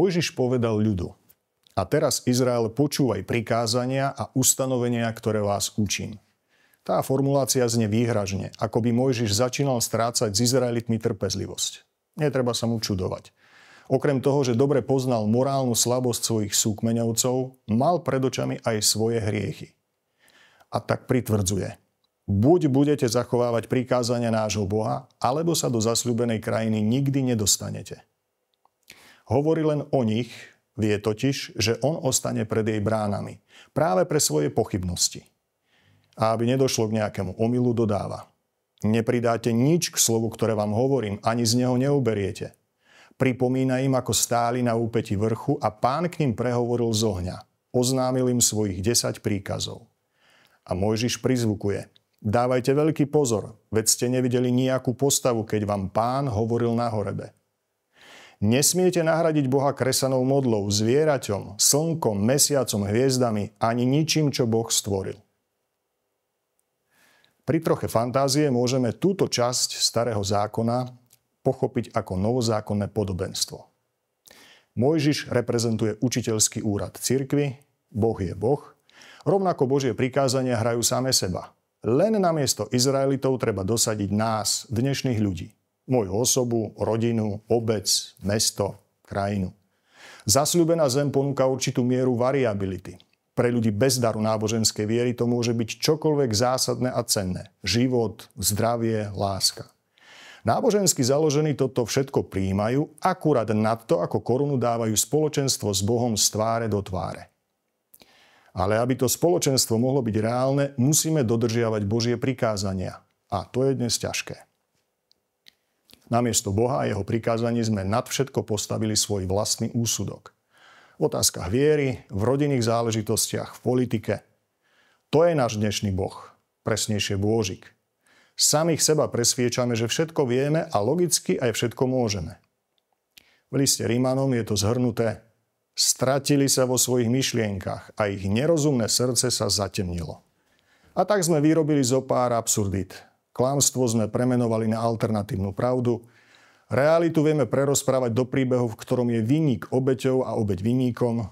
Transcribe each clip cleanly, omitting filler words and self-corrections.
Mojžiš povedal ľudu: a teraz, Izrael, počúvaj prikázania a ustanovenia, ktoré vás učím. Tá formulácia znie výhražne, ako by Mojžiš začínal strácať s Izraelitmi trpezlivosť. Netreba sa mu čudovať. Okrem toho, že dobre poznal morálnu slabosť svojich súkmeňovcov, mal pred očami aj svoje hriechy. A tak pritvrdzuje: buď budete zachovávať prikázania nášho Boha, alebo sa do zasľúbenej krajiny nikdy nedostanete. Hovorí len o nich, vie totiž, že on ostane pred jej bránami, práve pre svoje pochybnosti. A aby nedošlo k nejakému omylu, dodáva: nepridáte nič k slovu, ktoré vám hovorím, ani z neho neuberiete. Pripomína im, ako stáli na úpäti vrchu a Pán k ním prehovoril z ohňa. Oznámil im svojich 10 príkazov. A Mojžiš prizvukuje: dávajte veľký pozor, veď ste nevideli nejakú postavu, keď vám Pán hovoril na horebe. Nesmiete nahradiť Boha kresanou modlou, zvieraťom, slnkom, mesiacom, hviezdami, ani ničím, čo Boh stvoril. Pri troche fantázie môžeme túto časť Starého zákona pochopiť ako novozákonné podobenstvo. Mojžiš reprezentuje učiteľský úrad cirkvi, Boh je Boh, rovnako Božie prikázania hrajú same seba. Len namiesto Izraelitov treba dosadiť nás, dnešných ľudí. Moju osobu, rodinu, obec, mesto, krajinu. Zasľúbená zem ponúka určitú mieru variability. Pre ľudí bez daru náboženskej viery to môže byť čokoľvek zásadné a cenné. Život, zdravie, láska. Nábožensky založení toto všetko prijímajú, akurát nad to, ako korunu dávajú spoločenstvo s Bohom z tváre do tváre. Ale aby to spoločenstvo mohlo byť reálne, musíme dodržiavať Božie prikázania. A to je dnes ťažké. Namiesto Boha a jeho prikázaní sme nad všetko postavili svoj vlastný úsudok. V otázkach viery, v rodinných záležitostiach, v politike. To je náš dnešný Boh, presnejšie Bôžik. Samých seba presviečame, že všetko vieme a logicky aj všetko môžeme. V liste Rímanom je to zhrnuté: stratili sa vo svojich myšlienkach a ich nerozumné srdce sa zatemnilo. A tak sme vyrobili zo pár absurdít. Klamstvo sme premenovali na alternatívnu pravdu. Realitu vieme prerozprávať do príbehu, v ktorom je vinník obeťou a obeť vinníkom.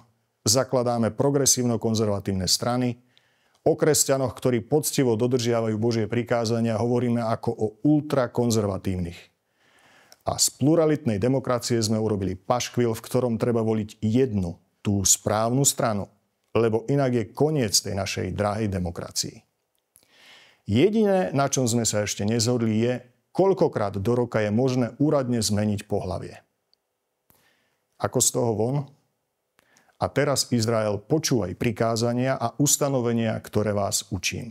Zakladáme progresívno-konzervatívne strany. O kresťanoch, ktorí poctivo dodržiavajú Božie prikázania, hovoríme ako o ultrakonzervatívnych. A z pluralitnej demokracie sme urobili paškvil, v ktorom treba voliť jednu, tú správnu stranu, lebo inak je koniec tej našej drahej demokracii. Jediné, na čom sme sa ešte nezhodli, je, koľkokrát do roka je možné úradne zmeniť pohlavie. Ako z toho von? A teraz, Izrael, počúvaj prikázania a ustanovenia, ktoré vás učím.